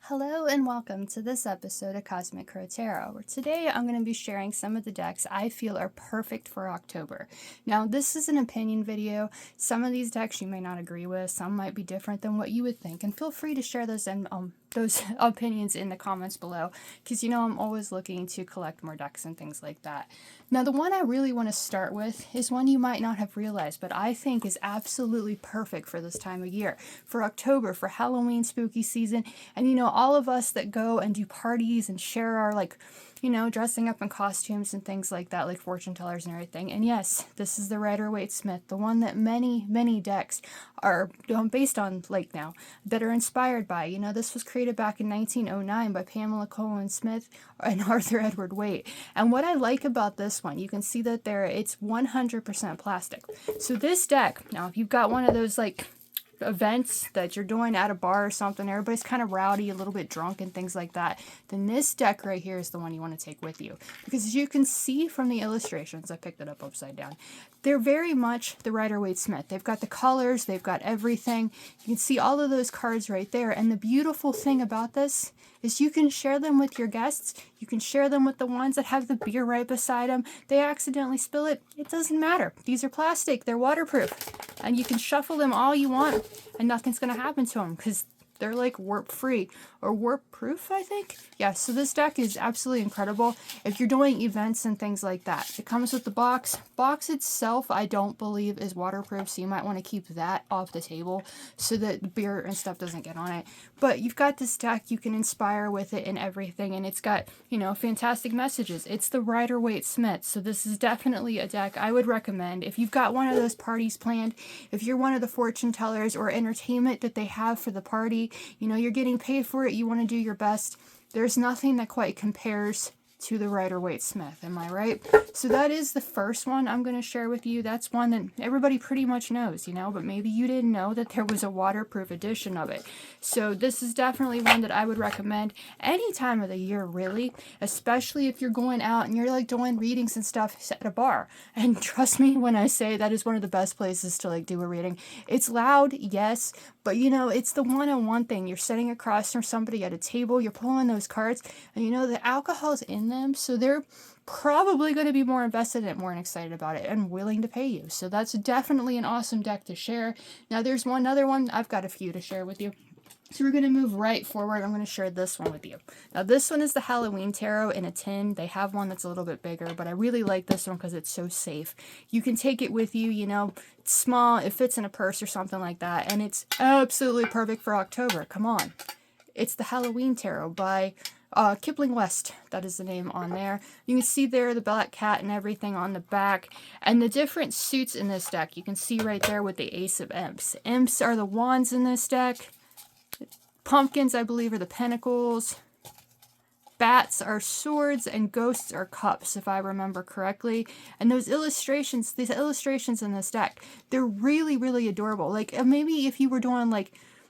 Hello and welcome to this episode of Cosmic Crow Tarot, where today I'm going to be sharing some of the decks I feel are perfect for October. Now, this is an opinion video. Some of these decks you may not agree with, some might be different than what you would think, and feel free to share those opinions in the comments below, because I'm always looking to collect more decks and things like that. Now, the one I really want to start with is one you might not have realized, but I think is absolutely perfect for this time of year, for October, for Halloween spooky season, and all of us that go and do parties and share our dressing up in costumes and things like that, like fortune tellers and everything. And yes, this is the Rider-Waite-Smith, the one that many decks are based on now, that are inspired by. This was created back in 1909 by Pamela Colin Smith and Arthur Edward Waite. And what I like about this one, you can see that it's 100% plastic. So this deck, now if you've got one of those events that you're doing at a bar or something, everybody's kind of rowdy, a little bit drunk and things like that, then this deck right here is the one you want to take with you. Because as you can see from the illustrations, I picked it up upside down, they're very much the Rider-Waite-Smith. They've got the colors, they've got everything. You can see all of those cards right there. And the beautiful thing about this is you can share them with your guests. You can share them with the ones that have the beer right beside them. They accidentally spill it. It doesn't matter. These are plastic. They're waterproof. And you can shuffle them all you want and nothing's going to happen to them because they're like warp free or warp proof, I think. Yeah, so this deck is absolutely incredible if you're doing events and things like that. It comes with the box. Box itself, I don't believe is waterproof, so you might want to keep that off the table so that the beer and stuff doesn't get on it. But you've got this deck, you can inspire with it and everything, and it's got, fantastic messages. It's the Rider-Waite-Smith, so this is definitely a deck I would recommend. If you've got one of those parties planned, if you're one of the fortune tellers or entertainment that they have for the party, you're getting paid for it, you want to do your best, there's nothing that quite compares to the Rider-Waite-Smith, am I right? So that is the first one I'm going to share with you. That's one that everybody pretty much knows, but maybe you didn't know that there was a waterproof edition of it. So this is definitely one that I would recommend any time of the year, really, especially if you're going out and you're doing readings and stuff at a bar. And trust me when I say that is one of the best places to do a reading. It's loud, yes, but it's the one-on-one thing. You're sitting across from somebody at a table, you're pulling those cards, and the alcohol's in them, so they're probably going to be more invested in it, more excited about it, and willing to pay you. So that's definitely an awesome deck to share. Now there's one other one. I've got a few to share with you. So we're going to move right forward. I'm going to share this one with you. Now this one is the Halloween Tarot in a tin. They have one that's a little bit bigger, but I really like this one because it's so safe. You can take it with you, it's small, it fits in a purse or something like that, and it's absolutely perfect for October. Come on. It's the Halloween Tarot by Kipling West. That is the name on there. You can see there the black cat and everything on the back. And the different suits in this deck, you can see right there with the Ace of Imps. Imps are the wands in this deck. Pumpkins, I believe, are the pentacles. Bats are swords and ghosts are cups, if I remember correctly. And these illustrations in this deck, they're really adorable. Maybe if you were doing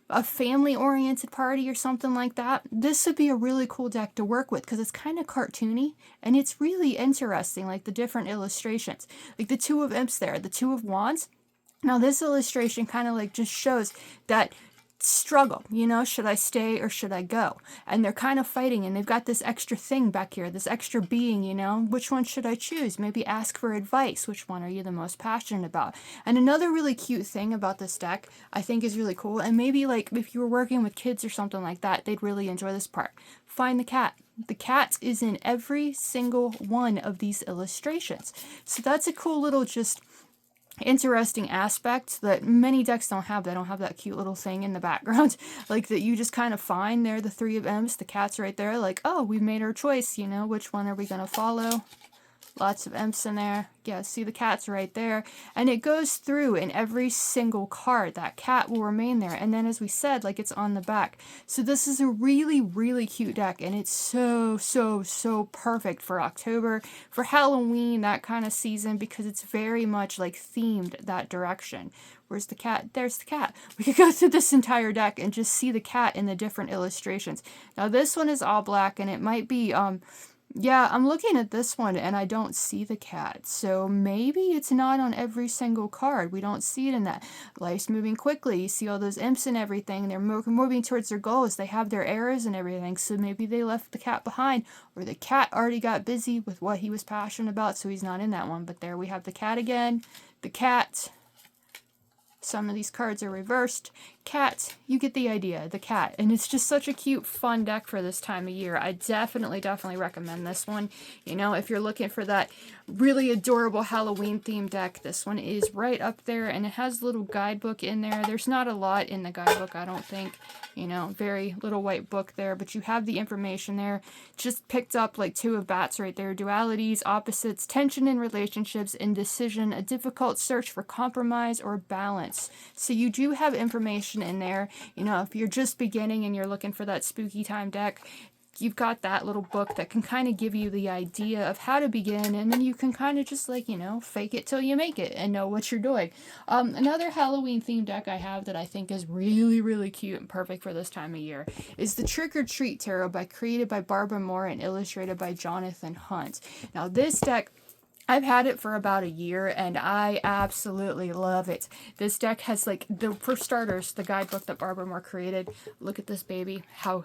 a family-oriented party or something like that, this would be a really cool deck to work with because it's kind of cartoony and it's really interesting, the different illustrations. The Two of Imps there, the Two of Wands. Now this illustration kind of just shows that struggle, should I stay or should I go? And they're kind of fighting, and they've got this extra thing back here, this extra being, which one should I choose? Maybe ask for advice. Which one are you the most passionate about? And another really cute thing about this deck I think is really cool, and maybe if you were working with kids or something like that, they'd really enjoy this part. Find the cat. The cat is in every single one of these illustrations. So that's a cool little interesting aspect that many decks don't have. They don't have that cute little thing in the background that you just kind of find there. The Three of Imps, the cat's right there, oh, we've made our choice, which one are we going to follow? Lots of imps in there. Yeah, see the cat's right there. And it goes through in every single card. That cat will remain there. And then as we said, it's on the back. So this is a really cute deck. And it's so perfect for October, for Halloween, that kind of season, because it's very much themed that direction. Where's the cat? There's the cat. We could go through this entire deck and just see the cat in the different illustrations. Now this one is all black, and it might be Yeah, I'm looking at this one and I don't see the cat. So maybe it's not on every single card. We don't see it in that. Life's moving quickly. You see all those imps and everything. They're moving towards their goals. They have their arrows and everything. So maybe they left the cat behind, or the cat already got busy with what he was passionate about. So he's not in that one. But there we have the cat again. The cat. Some of these cards are reversed. Cat, you get the idea, the cat. And it's just such a cute, fun deck for this time of year. I definitely recommend this one. You know, if you're looking for that really adorable Halloween themed deck, this one is right up there. And it has a little guidebook in there. There's not a lot in the guidebook, I don't think. You know, very little white book there. But you have the information there. Just picked up like 2 of bats right there. Dualities, opposites, tension in relationships, indecision, a difficult search for compromise or balance. So you do have information in there. You know, if you're just beginning and you're looking for that spooky time deck, you've got that little book that can kind of give you the idea of how to begin, and then you can kind of just like, you know, fake it till you make it and know what you're doing. Another Halloween themed deck I have that I think is really cute and perfect for this time of year is the Trick or Treat Tarot created by Barbara Moore and illustrated by Jonathan Hunt. Now this deck, I've had it for about a year and I absolutely love it. This deck has like, for starters, the guidebook that Barbara Moore created. Look at this baby, how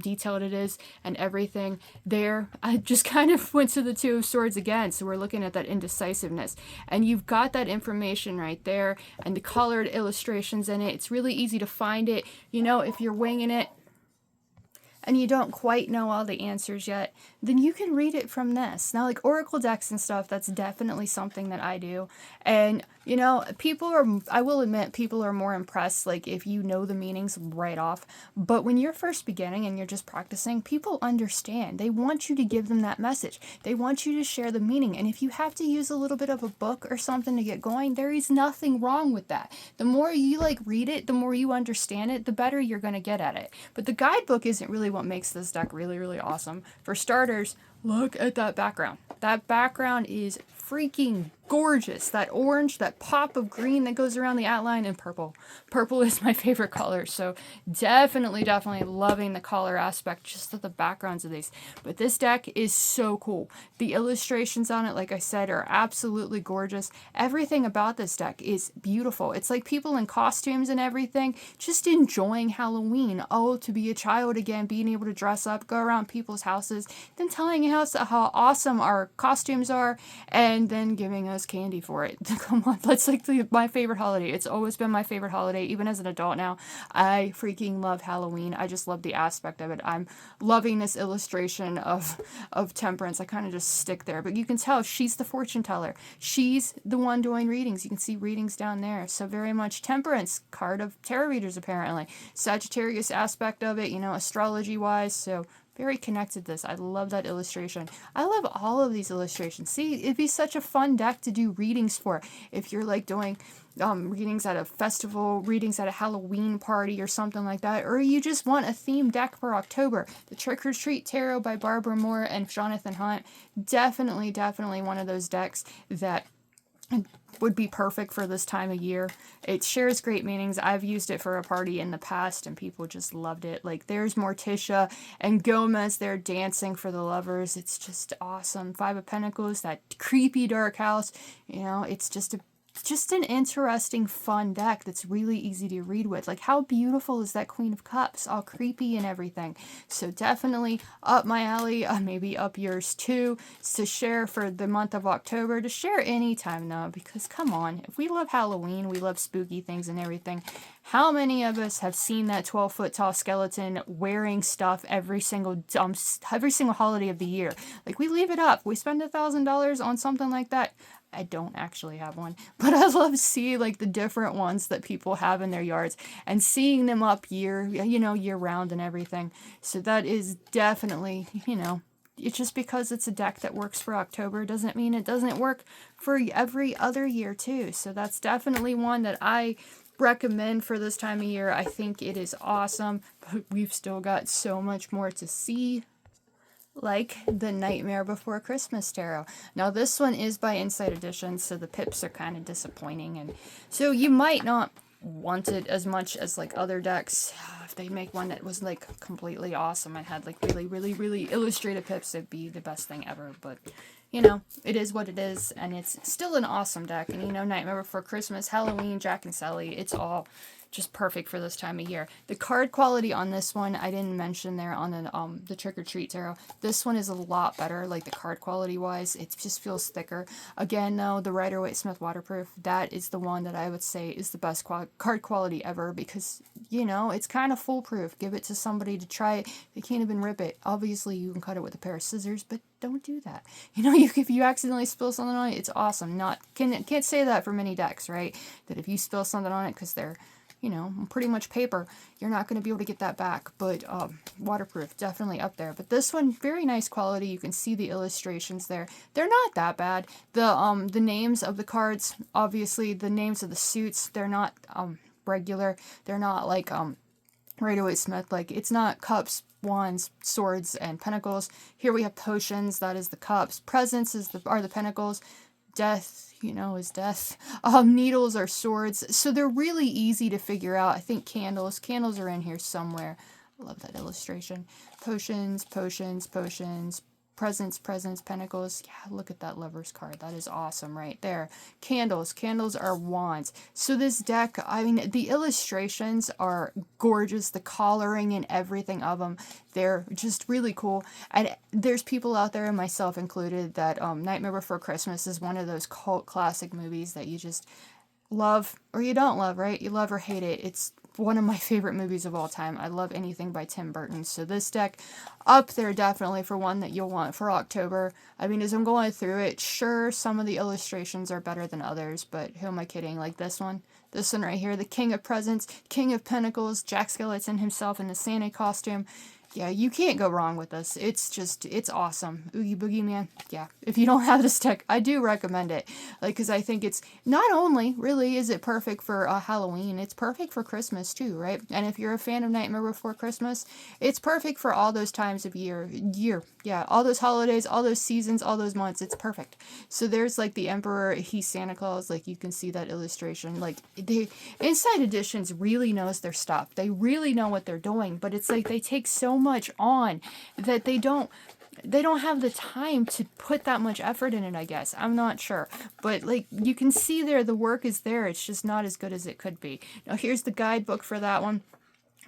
detailed it is and everything. There, I just kind of went to the 2 of Swords again. So we're looking at that indecisiveness. And you've got that information right there and the colored illustrations in it. It's really easy to find it. You know, if you're winging it, and you don't quite know all the answers yet, then you can read it from this. Now, like Oracle decks and stuff, that's definitely something that I do. And, you know, I will admit, people are more impressed, like, if you know the meanings right off. But when you're first beginning and you're just practicing, people understand. They want you to give them that message. They want you to share the meaning. And if you have to use a little bit of a book or something to get going, there is nothing wrong with that. The more you, like, read it, the more you understand it, the better you're going to get at it. But the guidebook isn't really what makes this deck really awesome. For starters, look at that background. That background is freaking gorgeous. That orange, that pop of green that goes around the outline, and purple. Purple is my favorite color, so definitely loving the color aspect just of the backgrounds of these. But this deck is so cool. The illustrations on it, like I said, are absolutely gorgeous. Everything about this deck is beautiful. It's like people in costumes and everything, just enjoying Halloween. Oh, to be a child again, being able to dress up, go around people's houses, then telling us how awesome our costumes are, and then giving us candy for it. Come on, that's like my favorite holiday. It's always been my favorite holiday, even as an adult now. I freaking love Halloween. I just love the aspect of it. I'm loving this illustration of Temperance. I kind of just stick there, but you can tell she's the fortune teller. She's the one doing readings. You can see readings down there. So very much Temperance, card of tarot readers apparently. Sagittarius aspect of it, you know, astrology wise. So very connected to this. I love that illustration. I love all of these illustrations. See, it'd be such a fun deck to do readings for. If you're like doing readings at a festival, readings at a Halloween party or something like that, or you just want a theme deck for October. The Trick or Treat Tarot by Barbara Moore and Jonathan Hunt. Definitely one of those decks that would be perfect for this time of year. It shares great meanings. I've used it for a party in the past and people just loved it. Like there's Morticia and Gomez, they're dancing for the lovers. It's just awesome. 5 of Pentacles, that creepy dark house. You know, it's just an interesting, fun deck that's really easy to read with. Like, how beautiful is that Queen of Cups? All creepy and everything. So definitely up my alley, maybe up yours too, to share for the month of October. To share anytime though, because come on, if we love Halloween, we love spooky things and everything. How many of us have seen that 12-foot tall skeleton wearing stuff every single holiday of the year? Like, we leave it up. We spend $1,000 on something like that. I don't actually have one, but I love seeing like the different ones that people have in their yards and seeing them up year round and everything. So that is definitely, you know, it's just because it's a deck that works for October doesn't mean it doesn't work for every other year too. So that's definitely one that I recommend for this time of year. I think it is awesome, but we've still got so much more to see. Like the Nightmare Before Christmas Tarot. Now this one is by Insight Edition, so the pips are kind of disappointing, and so you might not want it as much as like other decks. If they make one that was like completely awesome and had like really, really, really illustrated pips, it'd be the best thing ever. But you know, it is what it is, and it's still an awesome deck. And you know, Nightmare Before Christmas, Halloween, Jack and Sally, it's all just perfect for this time of year. The card quality on this one, I didn't mention there on the Trick or Treat Tarot. This one is a lot better, like the card quality wise. It just feels thicker. Again, though, the Rider-Waite-Smith Waterproof, that is the one that I would say is the best card quality ever, because, you know, it's kind of foolproof. Give it to somebody to try it. They can't even rip it. Obviously, you can cut it with a pair of scissors, but don't do that. You know, if you accidentally spill something on it, it's awesome. Can't say that for many decks, right? That if you spill something on it because they're, you know, pretty much paper, you're not going to be able to get that back. But waterproof, definitely up there. But this one, very nice quality. You can see the illustrations there. They're not that bad. The names of the cards, obviously, the names of the suits, they're not regular. They're not like Rider-Waite-Smith. Like, it's not cups, wands, swords, and pentacles. Here we have potions. That is the cups. Presents are the pentacles. Death, you know, is death. Needles are swords. So they're really easy to figure out. I think candles are in here somewhere. I love that illustration. Potions, potions, potions. Presents, pentacles. Yeah, look at that Lover's card. That is awesome right there. Candles are wands. So this deck, I mean, the illustrations are gorgeous. The coloring and everything of them, they're just really cool. And there's people out there, and myself included, that Nightmare Before Christmas is one of those cult classic movies that you just love or you don't love, right? You love or hate it. It's one of my favorite movies of all time. I love anything by Tim Burton. So this deck up there definitely for one that you'll want for October. I mean, as I'm going through it, sure, some of the illustrations are better than others, but who am I kidding? Like this one right here, the King of Presents, King of Pentacles, Jack Skellington himself in the Santa costume. Yeah, you can't go wrong with this. It's awesome. Oogie Boogie, man. Yeah, if you don't have this deck, I do recommend it. Like, because I think it's not only, really, is it perfect for Halloween, it's perfect for Christmas, too, right? And if you're a fan of Nightmare Before Christmas, it's perfect for all those times of year. Yeah, all those holidays, all those seasons, all those months, it's perfect. So there's, like, the Emperor, he's Santa Claus, like, you can see that illustration. Like, the Inside Editions really knows their stuff. They really know what they're doing, but it's like they take so much on that they don't have the time to put that much effort in it, I guess. I'm not sure. But like you can see there, the work is there. It's just not as good as it could be. Now here's the guidebook for that one.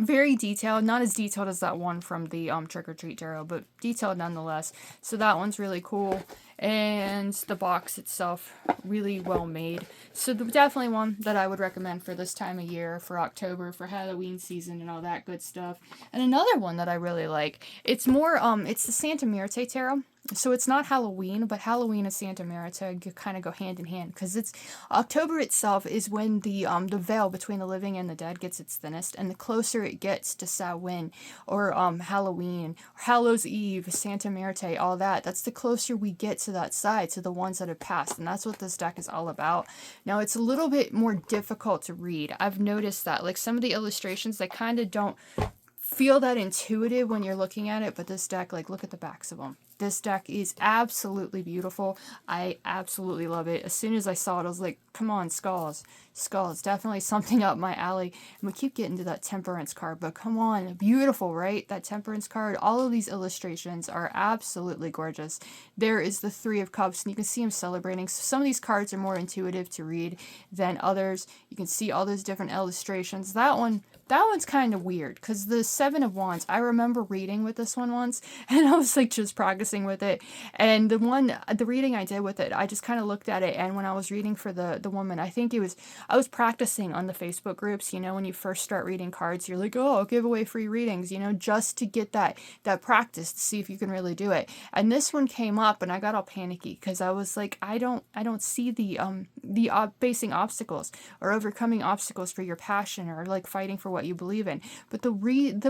Very detailed, not as detailed as that one from the Trick or Treat Tarot, but detailed nonetheless. So that one's really cool. And the box itself, really well made. So definitely one that I would recommend for this time of year, for October, for Halloween season and all that good stuff. And another one that I really like, it's more, it's the Santa Muerte Tarot. So it's not Halloween, but Halloween and Santa Muerte kind of go hand in hand, because it's October itself is when the veil between the living and the dead gets its thinnest, and the closer it gets to Samhain or Halloween, or Hallows Eve, Santa Muerte, all that, that's the closer we get to that side, to the ones that have passed, and that's what this deck is all about. Now it's a little bit more difficult to read. I've noticed that, like some of the illustrations, they kind of don't feel that intuitive when you're looking at it, but this deck, like, look at the backs of them. This deck is absolutely beautiful. I absolutely love it. As soon as I saw it, I was like, come on, Skulls. Skulls, definitely something up my alley. And we keep getting to that Temperance card, but come on, beautiful, right? That Temperance card, all of these illustrations are absolutely gorgeous. There is the Three of Cups, and you can see him celebrating. So some of these cards are more intuitive to read than others. You can see all those different illustrations. That one's kind of weird, because the Seven of Wands, I remember reading with this one once, and I was like just practicing with it, and the reading I did with it, I just kind of looked at it, and when I was reading for the woman, I think I was practicing on the Facebook groups, you know, when you first start reading cards, you're like, oh, I'll give away free readings, you know, just to get that practice to see if you can really do it. And this one came up, and I got all panicky, because I was like, I don't see the facing obstacles or overcoming obstacles for your passion, or like fighting for what you believe in. But the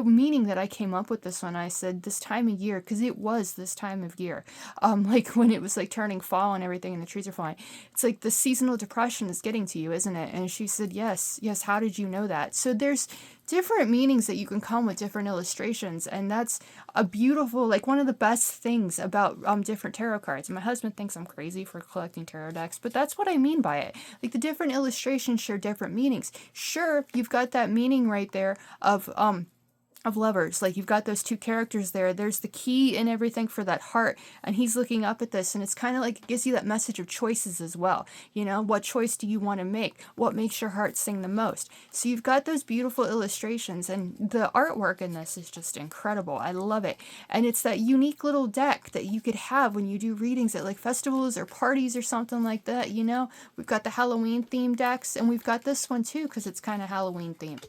meaning that I came up with this one, I said this time of year, because it was this time of year, like when it was like turning fall and everything and the trees are falling, it's like the seasonal depression is getting to you, isn't it? it. And she said, yes, how did you know that? So there's different meanings that you can come with different illustrations, and that's a beautiful, like, one of the best things about different tarot cards. My husband thinks I'm crazy for collecting tarot decks, but that's what I mean by it. Like, the different illustrations share different meanings. Sure, you've got that meaning right there of lovers. Like, you've got those two characters there. There's the key and everything for that heart, and he's looking up at this, and it's kind of like it gives you that message of choices as well. You know, what choice do you want to make? What makes your heart sing the most? So you've got those beautiful illustrations, and the artwork in this is just incredible. I love it. And it's that unique little deck that you could have when you do readings at like festivals or parties or something like that. You know, we've got the Halloween themed decks, and we've got this one too because it's kind of Halloween themed.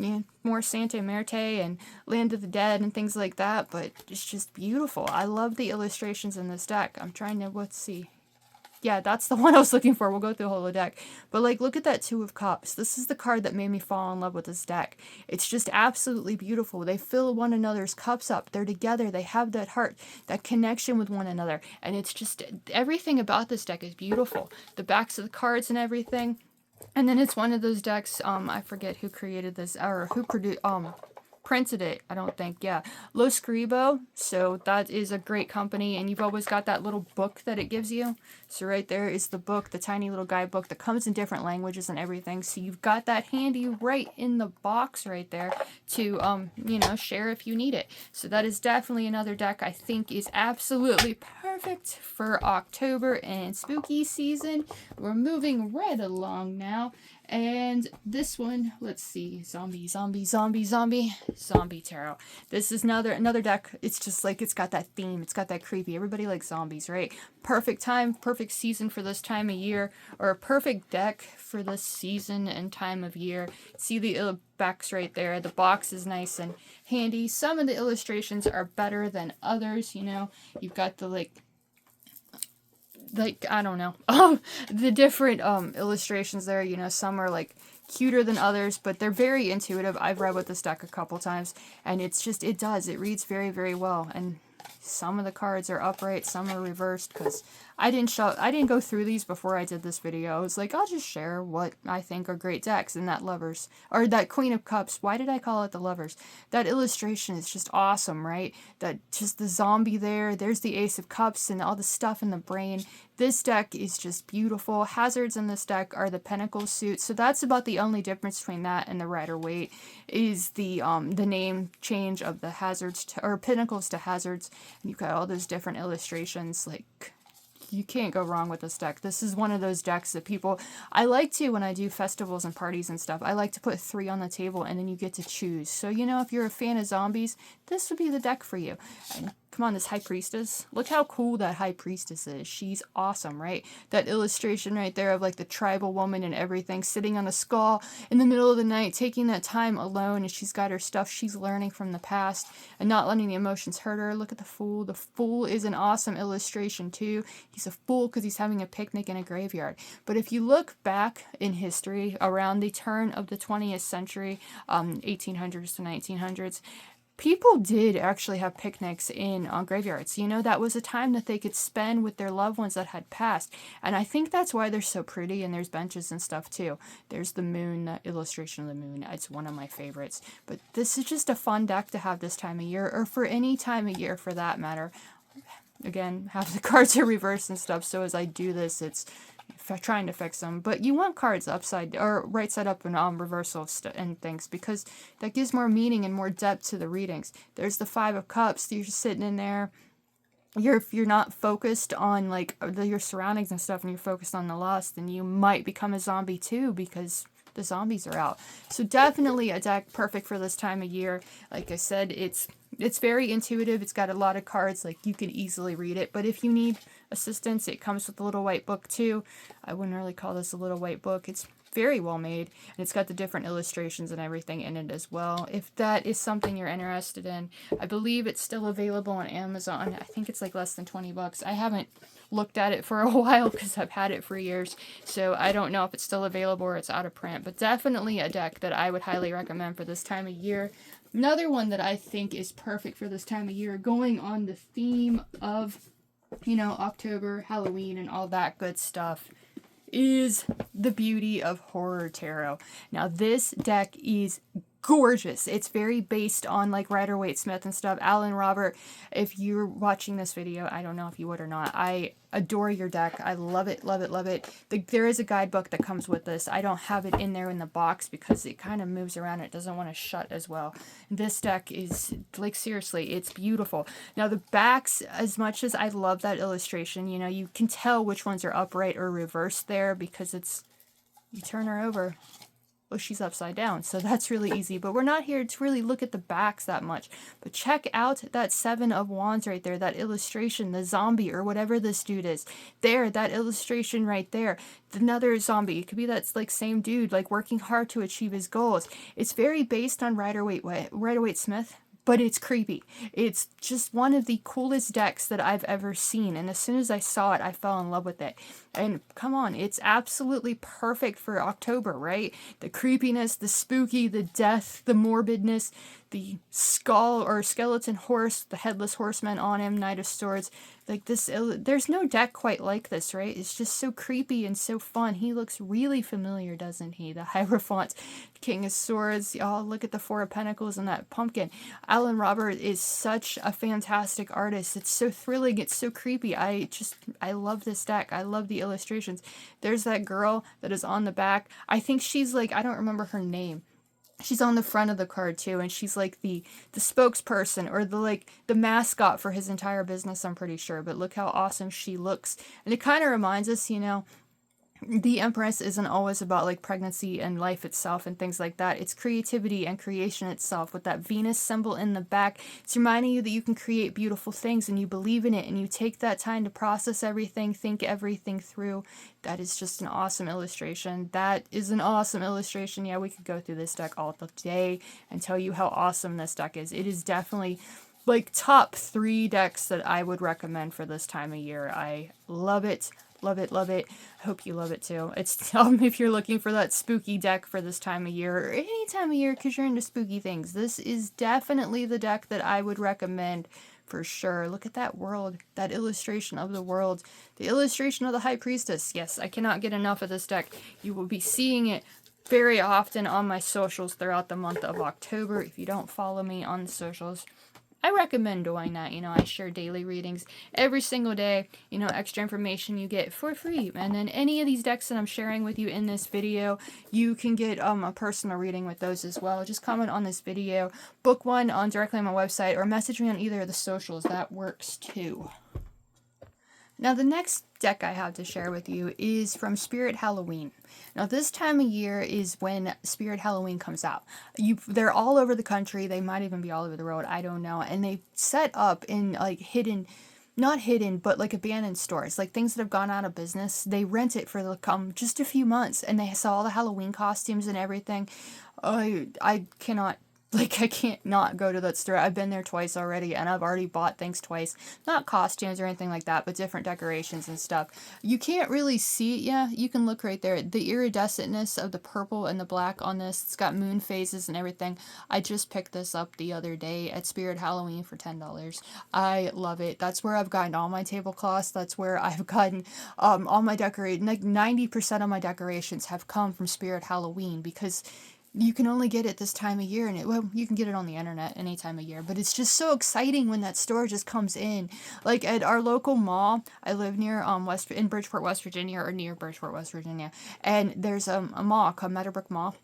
Yeah, more Santa Muerte and Land of the Dead and things like that, but it's just beautiful. I love the illustrations in this deck. I'm trying to, let's see. Yeah, that's the one I was looking for. We'll go through the whole deck. But, like, look at that Two of Cups. This is the card that made me fall in love with this deck. It's just absolutely beautiful. They fill one another's cups up. They're together. They have that heart, that connection with one another. And it's just, everything about this deck is beautiful. The backs of the cards and everything. And then it's one of those decks, I forget who created this, or who printed it, I don't think, yeah. Lo Scribo, so that is a great company, and you've always got that little book that it gives you. So right there is the book, the tiny little guidebook that comes in different languages and everything. So you've got that handy right in the box right there to, you know, share if you need it. So that is definitely another deck I think is absolutely perfect for October and spooky season. We're moving right along now. And this one, let's see, Zombie Tarot. This is another deck. It's just like, it's got that theme. It's got that creepy. Everybody likes zombies, right? Perfect time, perfect season for this time of year, or a perfect deck for this season and time of year. See the backs right there. The box is nice and handy. Some of the illustrations are better than others, you know. You've got the like, I don't know, the different illustrations there, you know, some are like cuter than others, but they're very intuitive. I've read with this deck a couple times, and it's just, it reads very, very well. And some of the cards are upright, some are reversed, because I didn't go through these before I did this video. I was like, I'll just share what I think are great decks. And that Lovers, or that Queen of Cups, why did I call it the Lovers? That illustration is just awesome, right? That just the zombie there's the Ace of Cups and all the stuff in the brain. This deck is just beautiful. Hazards in this deck are the Pentacles suit, so that's about the only difference between that and the Rider-Waite is the name change of the Hazards or Pentacles to Hazards. And you've got all those different illustrations, like, you can't go wrong with this deck. This is one of those decks that I like to, when I do festivals and parties and stuff, I like to put 3 on the table and then you get to choose. So, you know, if you're a fan of zombies, this would be the deck for you. And come on, this High Priestess. Look how cool that High Priestess is. She's awesome, right? That illustration right there of like the tribal woman and everything sitting on a skull in the middle of the night, taking that time alone, and she's got her stuff she's learning from the past and not letting the emotions hurt her. Look at the Fool. The Fool is an awesome illustration too. He's a fool because he's having a picnic in a graveyard. But if you look back in history around the turn of the 20th century, 1800s to 1900s, people did actually have picnics in graveyards. You know, that was a time that they could spend with their loved ones that had passed. And I think that's why they're so pretty, and there's benches and stuff too. There's the moon, the illustration of the moon. It's one of my favorites. But this is just a fun deck to have this time of year, or for any time of year for that matter. Again, half the cards are reversed and stuff, so as I do this, it's trying to fix them. But you want cards upside or right side up and reversal and things, because that gives more meaning and more depth to the readings. There's the Five of Cups. You're just sitting in there. If you're not focused on like your surroundings and stuff, and you're focused on the loss, then you might become a zombie too, because the zombies are out. So definitely a deck perfect for this time of year. Like I said, it's very intuitive. It's got a lot of cards, like you can easily read it. But if you need assistance, it comes with a little white book too. I wouldn't really call this a little white book. It's very well made, and it's got the different illustrations and everything in it as well. If that is something you're interested in, I believe it's still available on Amazon. I think it's like less than 20 bucks. I haven't looked at it for a while because I've had it for years, so I don't know if it's still available or it's out of print, but definitely a deck that I would highly recommend for this time of year. Another one that I think is perfect for this time of year, going on the theme of, you know, October, Halloween, and all that good stuff, is the beauty of Horror Tarot. Now this deck is gorgeous. It's very based on like Rider-Waite-Smith and stuff. Alan Robert, if you're watching this video, I don't know if you would or not, I adore your deck. I love it, love it, love it. There is a guidebook that comes with this. I don't have it in there in the box because it kind of moves around. It doesn't want to shut as well. This deck is like, seriously, it's beautiful. Now the backs, as much as I love that illustration, you know, you can tell which ones are upright or reversed there because it's, you turn her over, well, she's upside down, so that's really easy. But we're not here to really look at the backs that much. But check out that Seven of Wands right there, that illustration, the zombie or whatever this dude is. There, that illustration right there. Another zombie. It could be that like same dude, like working hard to achieve his goals. It's very based on Rider-Waite-Smith. But it's creepy. It's just one of the coolest decks that I've ever seen. And as soon as I saw it, I fell in love with it. And come on, it's absolutely perfect for October, right? The creepiness, the spooky, the death, the morbidness, the skull or skeleton horse, the headless horseman on him, Knight of Swords. Like this, there's no deck quite like this, right? It's just so creepy and so fun. He looks really familiar, doesn't he? The Hierophant, King of Swords. Oh, look at the Four of Pentacles and that pumpkin. Alan Robert is such a fantastic artist. It's so thrilling. It's so creepy. I love this deck. I love the illustrations. There's that girl that is on the back. I think she's like, I don't remember her name. She's on the front of the card too, and she's like the spokesperson or the mascot for his entire business, I'm pretty sure. But look how awesome she looks. And it kind of reminds us, you know, the Empress isn't always about like pregnancy and life itself and things like that. It's creativity and creation itself with that Venus symbol in the back. It's reminding you that you can create beautiful things and you believe in it and you take that time to process everything, think everything through. That is just an awesome illustration. That is an awesome illustration. Yeah, we could go through this deck all day and tell you how awesome this deck is. It is definitely like top 3 decks that I would recommend for this time of year. I love it. Love it, love it. I hope you love it too. It's if you're looking for that spooky deck for this time of year or any time of year because you're into spooky things, this is definitely the deck that I would recommend for sure. Look at that world, that illustration of the world, the illustration of the High Priestess. Yes, I cannot get enough of this deck. You will be seeing it very often on my socials throughout the month of October. If you don't follow me on the socials, I recommend doing that. You know, I share daily readings every single day, you know, extra information you get for free. And then any of these decks that I'm sharing with you in this video, you can get a personal reading with those as well. Just comment on this video, book one on directly on my website, or message me on either of the socials. That works too. Now, the next deck I have to share with you is from Spirit Halloween. Now, this time of year is when Spirit Halloween comes out. They're all over the country. They might even be all over the world. I don't know. And they set up in like hidden, not hidden, but like abandoned stores, like things that have gone out of business. They rent it for just a few months, and they sell all the Halloween costumes and everything. I cannot. Like, I can't not go to that store. I've been there twice already, and I've already bought things twice. Not costumes or anything like that, but different decorations and stuff. You can't really see it. Yeah, you can look right there. The iridescentness of the purple and the black on this. It's got moon phases and everything. I just picked this up the other day at Spirit Halloween for $10. I love it. That's where I've gotten all my tablecloths. That's where I've gotten all my decorations. Like 90% of my decorations have come from Spirit Halloween because you can only get it this time of year, and well, you can get it on the internet any time of year, but it's just so exciting when that store just comes in. Like at our local mall, I live near in Bridgeport, West Virginia, or near Bridgeport, West Virginia, and there's a mall called Meadowbrook Mall,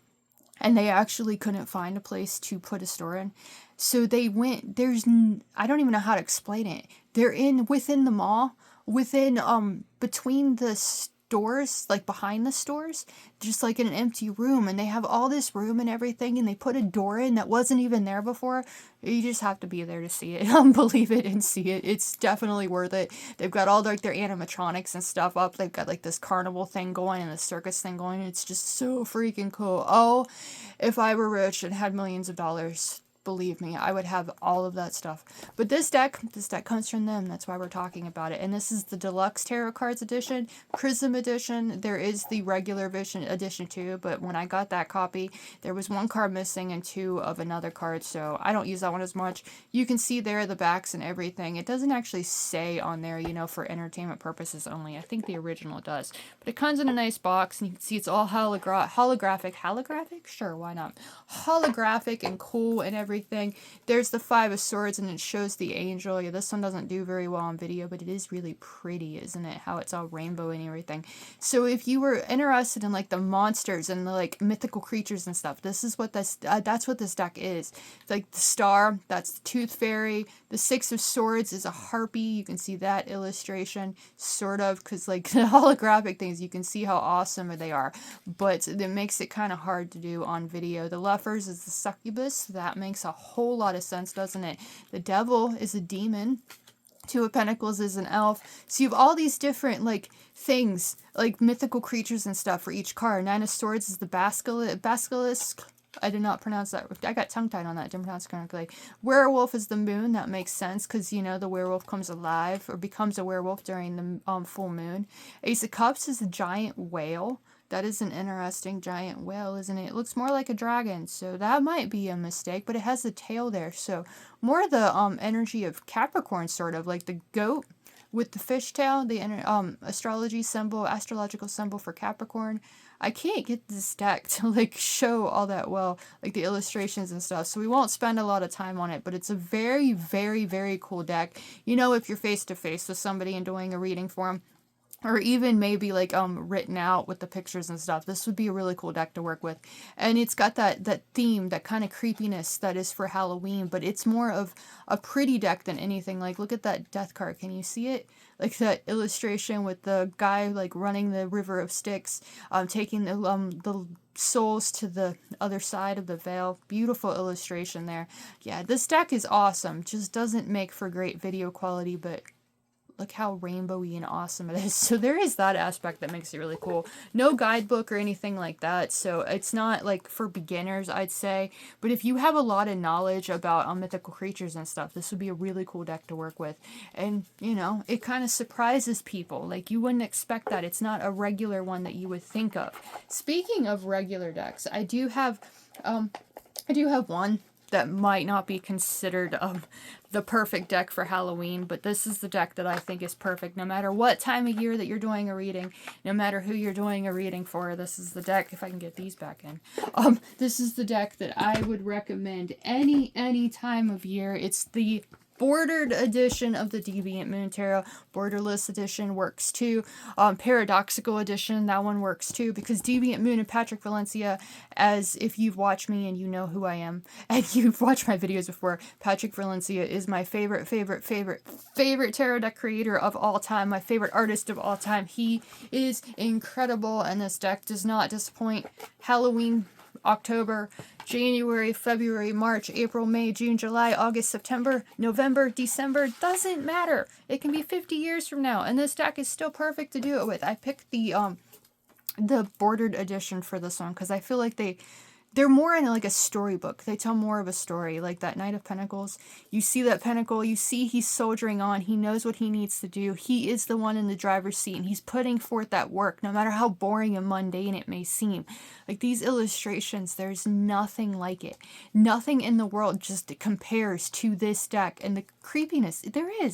and they actually couldn't find a place to put a store in, so they went. I don't even know how to explain it. They're within the mall, between the stores, like behind the stores, just like in an empty room, and they have all this room and everything, and they put a door in that wasn't even there before. You just have to be there to see it. Believe it and see it. It's definitely worth it. They've got all like their animatronics and stuff up. They've got like this carnival thing going and the circus thing going. It's just so freaking cool. Oh, if I were rich and had millions of dollars, believe me, I would have all of that stuff. But this deck comes from them. That's why we're talking about it. And this is the Deluxe Tarot Cards Edition, Prism Edition. There is the regular edition too, but when I got that copy, there was one card missing and two of another card, so I don't use that one as much. You can see there the backs and everything. It doesn't actually say on there, you know, for entertainment purposes only. I think the original does. But it comes in a nice box, and you can see it's all holographic. Holographic? Sure, why not? Holographic and cool and everything. There's the Five of Swords, and it shows the angel. Yeah, this one doesn't do very well on video, but it is really pretty, isn't it? How it's all rainbow and everything. So if you were interested in like the monsters and the like mythical creatures and stuff, this is what that's what this deck is. It's like the star, that's the Tooth Fairy. The Six of Swords is a harpy. You can see that illustration, sort of, because like the holographic things, you can see how awesome they are, but it makes it kind of hard to do on video. The Leffers is the succubus. That makes a whole lot of sense, doesn't it? The Devil is a demon. Two of Pentacles is an elf. So you have all these different like things, like mythical creatures and stuff for each card. Nine of Swords is the basilisk. I did not pronounce that. I got tongue-tied on that. I didn't pronounce it correctly. Werewolf is the moon. That makes sense because, you know, the werewolf comes alive or becomes a werewolf during the full moon. Ace of Cups is a giant whale. That is an interesting giant whale, isn't it? It looks more like a dragon, so that might be a mistake, but it has the tail there. So more the energy of Capricorn, sort of like the goat with the fishtail, the astrological symbol for Capricorn. I can't get this deck to like show all that well, like the illustrations and stuff, so we won't spend a lot of time on it, but it's a very, very, very cool deck. You know, if you're face to face with somebody and doing a reading for them, or even maybe like written out with the pictures and stuff, this would be a really cool deck to work with. And it's got that theme, that kind of creepiness that is for Halloween, but it's more of a pretty deck than anything. Like, look at that death card. Can you see it? Like that illustration with the guy like running the river of Styx, taking the souls to the other side of the veil. Beautiful illustration there. Yeah, this deck is awesome. Just doesn't make for great video quality, but look how rainbowy and awesome it is. So there is that aspect that makes it really cool. No guidebook or anything like that, so it's not like for beginners, I'd say. But if you have a lot of knowledge about mythical creatures and stuff, this would be a really cool deck to work with. And, you know, it kind of surprises people. Like, you wouldn't expect that. It's not a regular one that you would think of. Speaking of regular decks, I do have one that might not be considered the perfect deck for Halloween, but this is the deck that I think is perfect no matter what time of year that you're doing a reading, no matter who you're doing a reading for. This is the deck, if I can get these back in. This is the deck that I would recommend any time of year. It's the bordered edition of the Deviant Moon Tarot. Borderless edition works too. Paradoxical edition, that one works too, because Deviant Moon and Patrick Valencia, as if you've watched me and you know who I am, and you've watched my videos before, Patrick Valencia is my favorite tarot deck creator of all time, my favorite artist of all time. He is incredible, and this deck does not disappoint. Halloween, October, January, February, March, April, May, June, July, August, September, November, December, doesn't matter. It can be 50 years from now, and this deck is still perfect to do it with. I picked the bordered edition for this one because I feel like they're more in like a storybook. They tell more of a story, like that Knight of Pentacles. You see that pentacle, you see he's soldiering on, he knows what he needs to do. He is the one in the driver's seat, and he's putting forth that work, no matter how boring and mundane it may seem. Like, these illustrations, there's nothing like it. Nothing in the world just compares to this deck, and the creepiness,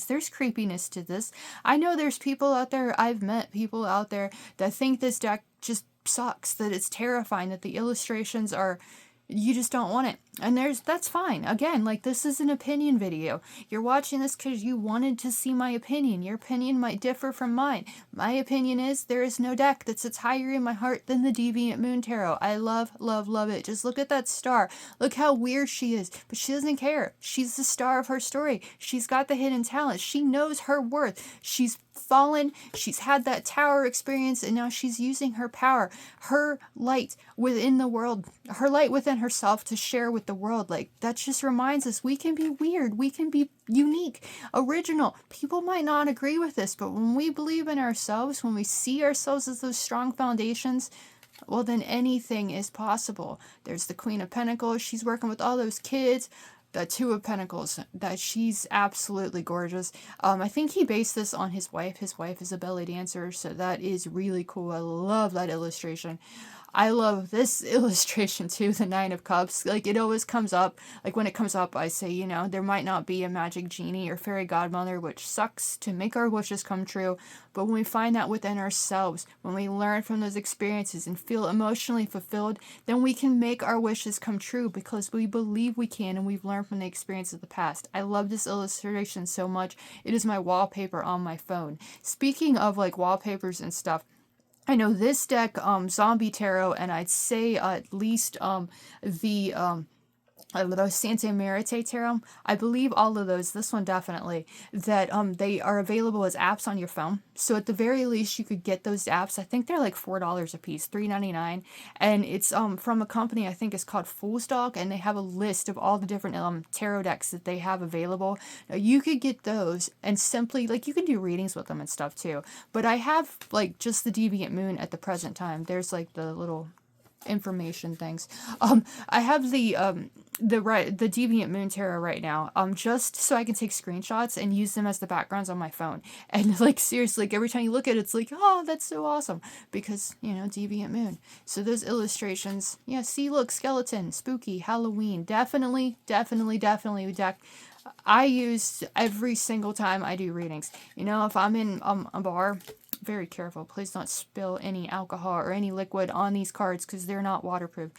there's creepiness to this. I know there's people out there, I've met people out there that think this deck just sucks, that it's terrifying, that the illustrations are, you just don't want it. And that's fine. Again, like, this is an opinion video. You're watching this because you wanted to see my opinion. Your opinion might differ from mine. My opinion is there is no deck that sits higher in my heart than the Deviant Moon Tarot. I love, love, love it. Just look at that star. Look how weird she is. But she doesn't care. She's the star of her story. She's got the hidden talent. She knows her worth. She's fallen. She's had that tower experience, and now she's using her power, her light within the world, her light within herself to share with the world. Like, that just reminds us we can be weird, we can be unique, original. People might not agree with this, but when we believe in ourselves, when we see ourselves as those strong foundations, well, then anything is possible. There's the Queen of Pentacles. She's working with all those kids. the Two of Pentacles, that she's absolutely gorgeous. I think he based this on his wife. His wife is a belly dancer, so that is really cool. I love that illustration. I love this illustration too, the Nine of Cups. Like, it always comes up. Like, when it comes up, I say, you know, there might not be a magic genie or fairy godmother, which sucks to make our wishes come true. But when we find that within ourselves, when we learn from those experiences and feel emotionally fulfilled, then we can make our wishes come true because we believe we can and we've learned from the experience of the past. I love this illustration so much. It is my wallpaper on my phone. Speaking of like wallpapers and stuff, I know this deck, Zombie Tarot, and I'd say at least the Santa Marite Tarot. I believe all of those, this one definitely, that they are available as apps on your phone. So at the very least, you could get those apps. I think they're like $4 a piece, $3.99, and it's from a company I think is called Foolstock, and they have a list of all the different tarot decks that they have available. Now, you could get those and simply, like, you can do readings with them and stuff too. But I have like just the Deviant Moon at the present time. There's like the little information things. I have the Deviant Moon Tarot right now, just so I can take screenshots and use them as the backgrounds on my phone. And like, seriously, like, every time you look at it, it's like, oh, that's so awesome, because, you know, Deviant Moon. So those illustrations, yeah, see, look, skeleton, spooky, Halloween, definitely deck I use every single time I do readings. You know, if I'm in a bar, very careful. Please don't spill any alcohol or any liquid on these cards because they're not waterproof.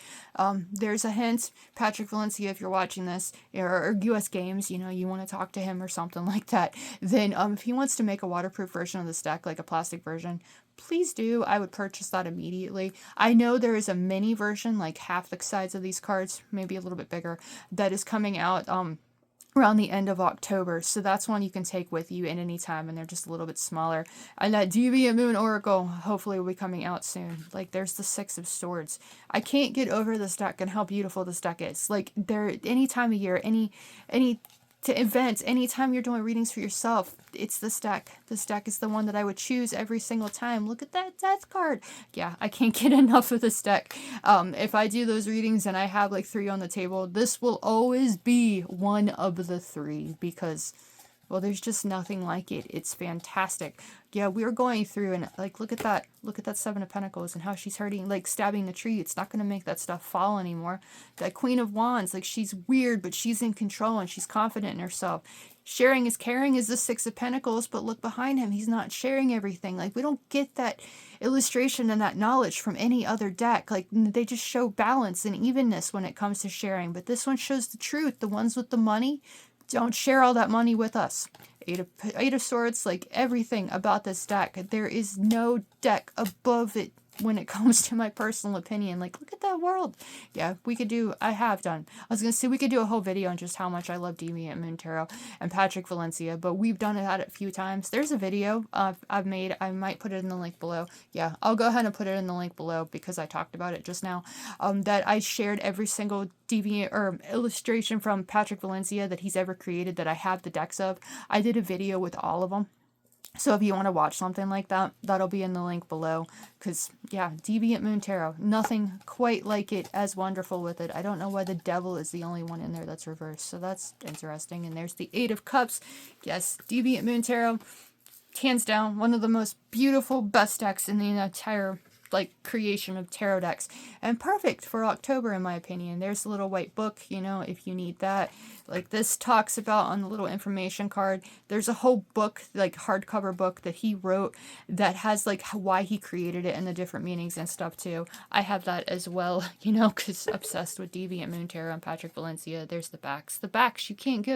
There's a hint. Patrick Valencia, if you're watching this, or US Games, you know, you want to talk to him or something like that, then if he wants to make a waterproof version of this deck, like a plastic version, please do. I would purchase that immediately. I know there is a mini version, like half the size of these cards, maybe a little bit bigger, that is coming out around the end of October, so that's one you can take with you at any time, and they're just a little bit smaller. And that Deviant Moon Oracle hopefully will be coming out soon. Like, there's the Six of Swords. I can't get over this deck and how beautiful this deck is. Like, there, any time of year, any to events, anytime you're doing readings for yourself, it's this deck. This deck is the one that I would choose every single time. Look at that death card. Yeah, I can't get enough of this deck. If I do those readings and I have like 3 on the table, this will always be one of the 3 because, well, there's just nothing like it. It's fantastic. Yeah, we're going through and like, look at that. Look at that Seven of Pentacles and how she's hurting, like stabbing the tree. It's not going to make that stuff fall anymore. That Queen of Wands, like, she's weird, but she's in control and she's confident in herself. Sharing is caring is the Six of Pentacles, but look behind him. He's not sharing everything. Like, we don't get that illustration and that knowledge from any other deck. Like, they just show balance and evenness when it comes to sharing. But this one shows the truth. The ones with the money don't share all that money with us. Eight of Swords, like, everything about this deck, there is no deck above it when it comes to my personal opinion. Like, look at that world. Yeah, we could do, I have done. I was going to say we could do a whole video on just how much I love Deviant Moon Tarot and Patrick Valencia, but we've done it a few times. There's a video I've made. I might put it in the link below. Yeah, I'll go ahead and put it in the link below because I talked about it just now. That I shared every single deviant or illustration from Patrick Valencia that he's ever created that I have the decks of. I did a video with all of them. So if you want to watch something like that, that'll be in the link below. Because, yeah, Deviant Moon Tarot, nothing quite like it, as wonderful with it. I don't know why the Devil is the only one in there that's reversed. So that's interesting. And there's the Eight of Cups. Yes, Deviant Moon Tarot, hands down, one of the most beautiful, best decks in the entire, like, creation of tarot decks, and perfect for October in my opinion. There's a little white book, you know, if you need that. Like, this talks about on the little information card, there's a whole book, like hardcover book that he wrote that has like why he created it and the different meanings and stuff too. I have that as well, you know, because obsessed with Deviant Moon Tarot and Patrick Valencia. There's the backs. The backs, you can't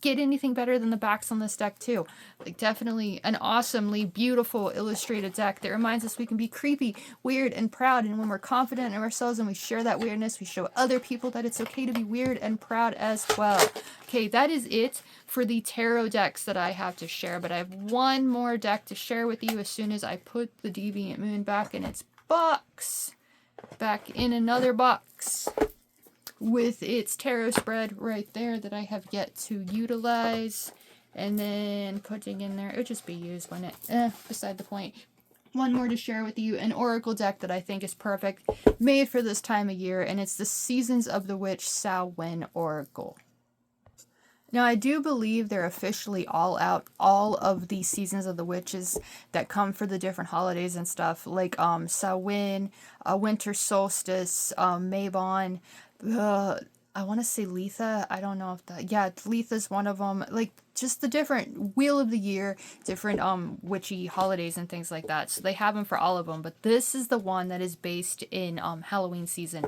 get anything better than the backs on this deck too. Like, definitely an awesomely beautiful illustrated deck that reminds us we can be creepy, weird, and proud, and when we're confident in ourselves and we share that weirdness, we show other people that it's okay to be weird and proud as well. Okay, that is it for the tarot decks that I have to share, but I have one more deck to share with you as soon as I put the Deviant Moon back in its box, back in another box, with its tarot spread right there that I have yet to utilize, and then putting in there, it would just be used when it, beside the point. One more to share with you, an oracle deck that I think is perfect, made for this time of year, and it's the Seasons of the Witch Samhain Oracle. Now, I do believe they're officially all out, all of the seasons of the witches that come for the different holidays and stuff, like Samhain, Winter Solstice, Mabon, uh, I want to say Letha. I don't know if that, yeah, Letha's one of them. Like, just the different Wheel of the Year, different witchy holidays and things like that. So they have them for all of them, but this is the one that is based in Halloween season.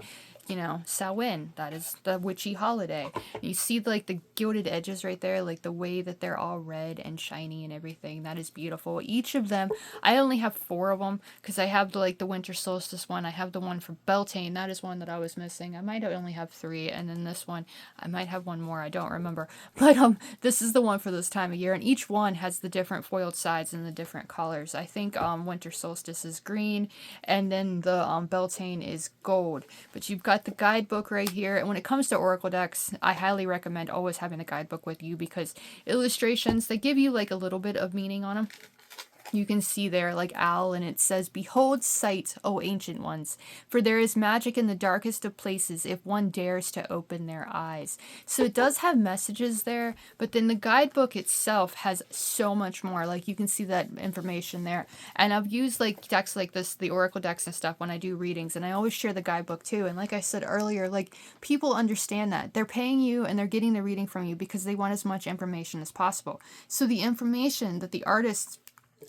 You know, Samhain, that is the witchy holiday. You see like the gilded edges right there, like the way that they're all red and shiny and everything. That is beautiful. Each of them, I only have 4 of them because I have the winter solstice one. I have the one for Beltane. That is one that I was missing. I might only have 3, and then this one, I might have one more. I don't remember. But this is the one for this time of year, and each one has the different foiled sides and the different colors. I think winter solstice is green, and then the Beltane is gold. But you've got the guidebook right here, and when it comes to oracle decks, I highly recommend always having the guidebook with you because illustrations, they give you like a little bit of meaning on them. You can see there like owl, and it says, "Behold sight, O ancient ones, for there is magic in the darkest of places if one dares to open their eyes." So it does have messages there, but then the guidebook itself has so much more. Like you can see that information there. And I've used like decks like this, the oracle decks and stuff, when I do readings, and I always share the guidebook too. And like I said earlier, like people understand that they're paying you and they're getting the reading from you because they want as much information as possible. So the information that the artists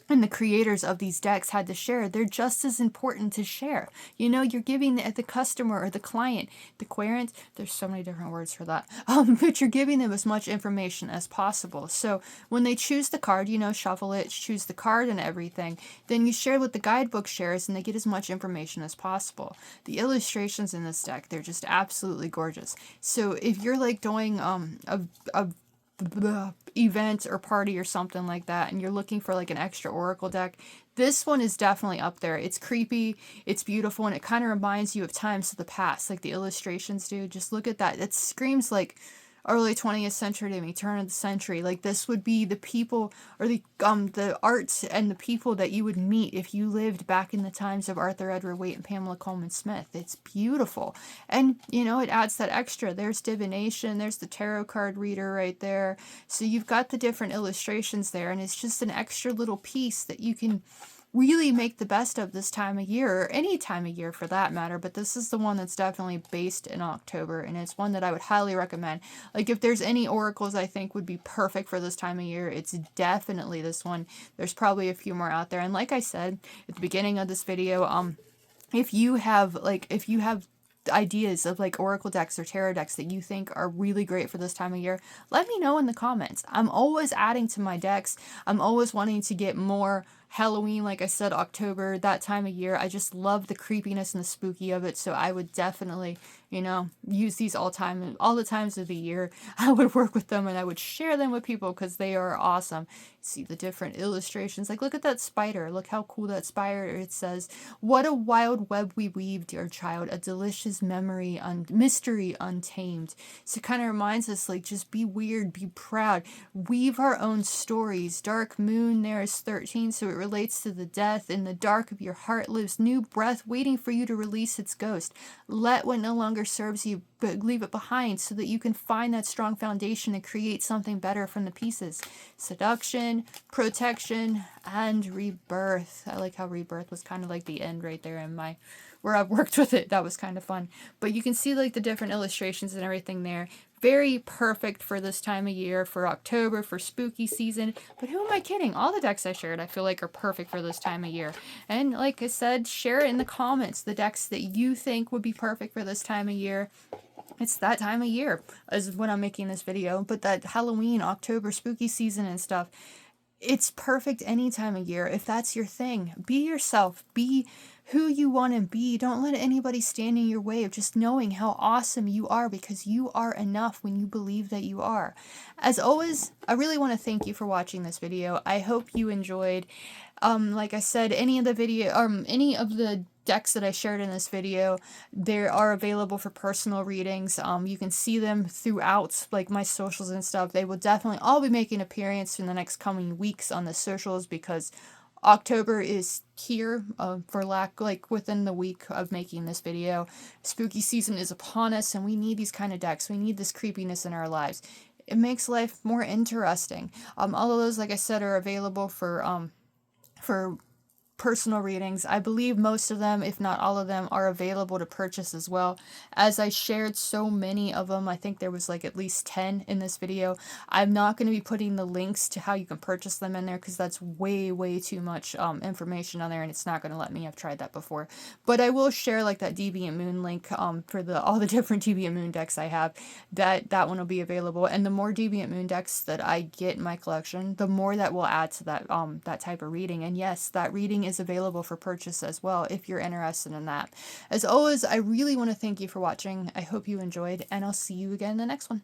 and the creators of these decks had to share, they're just as important to share. You know, you're giving the customer or the client, the querent, there's so many different words for that, but you're giving them as much information as possible. So when they choose the card, you know, shuffle it, choose the card and everything, then you share what the guidebook shares and they get as much information as possible. The illustrations in this deck, they're just absolutely gorgeous. So if you're like doing a event or party or something like that and you're looking for like an extra oracle deck, this one is definitely up there. It's creepy, it's beautiful, and it kind of reminds you of times of the past, like the illustrations do. Just look at that. It screams like early 20th century to me, turn of the century. Like this would be the people or the arts and the people that you would meet if you lived back in the times of Arthur Edward Waite and Pamela Coleman Smith. It's beautiful. And you know, it adds that extra. There's divination, there's the tarot card reader right there. So you've got the different illustrations there, and it's just an extra little piece that you can really make the best of this time of year, or any time of year for that matter. But this is the one that's definitely based in October, and it's one that I would highly recommend. Like if there's any oracles I think would be perfect for this time of year, it's definitely this one. There's probably a few more out there, and like I said at the beginning of this video, if you have ideas of like oracle decks or tarot decks that you think are really great for this time of year, let me know in the comments. I'm always adding to my decks. I'm always wanting to get more Halloween, like I said, October, that time of year. I just love the creepiness and the spooky of it, so I would definitely, you know, use these all the times of the year. I would work with them and I would share them with people because they are awesome. See the different illustrations. Like look at that spider. Look how cool that spider. It says, "What a wild web we weave, dear child, a delicious mystery untamed." So it kind of reminds us, like, just be weird, be proud, weave our own stories. Dark moon there is 13, so it relates to the death. In the dark of your heart lives new breath waiting for you to release its ghost. Let what no longer serves you, but leave it behind so that you can find that strong foundation and create something better from the pieces. Seduction, protection, and rebirth. I like how rebirth was kind of like the end right there in my where I've worked with it. That was kind of fun. But you can see like the different illustrations and everything there. Very perfect for this time of year, for October, for spooky season. But who am I kidding? All the decks I shared I feel like are perfect for this time of year. And like I said, share it in the comments, the decks that you think would be perfect for this time of year. It's that time of year is when I'm making this video. But that Halloween, October, spooky season and stuff, it's perfect any time of year if that's your thing. Be yourself. Be who you want to be. Don't let anybody stand in your way of just knowing how awesome you are, because you are enough when you believe that you are. As always, I really want to thank you for watching this video. I hope you enjoyed. Like I said, any of the decks that I shared in this video, they are available for personal readings. You can see them throughout like my socials and stuff. They will definitely all be making an appearance in the next coming weeks on the socials, because October is here, within the week of making this video. Spooky season is upon us, and we need these kind of decks. We need this creepiness in our lives. It makes life more interesting. All of those, like I said, are available for personal readings. I believe most of them, if not all of them, are available to purchase as well. As I shared so many of them, I think there was like at least 10 in this video. I'm not going to be putting the links to how you can purchase them in there because that's way too much information on there, and it's not going to let me. I've tried that before. But I will share like that Deviant Moon link for all the different Deviant Moon decks I have. That one will be available, and the more Deviant Moon decks that I get in my collection, the more that will add to that type of reading. And yes, that reading is available for purchase as well if you're interested in that. As always, I really want to thank you for watching. I hope you enjoyed, and I'll see you again in the next one.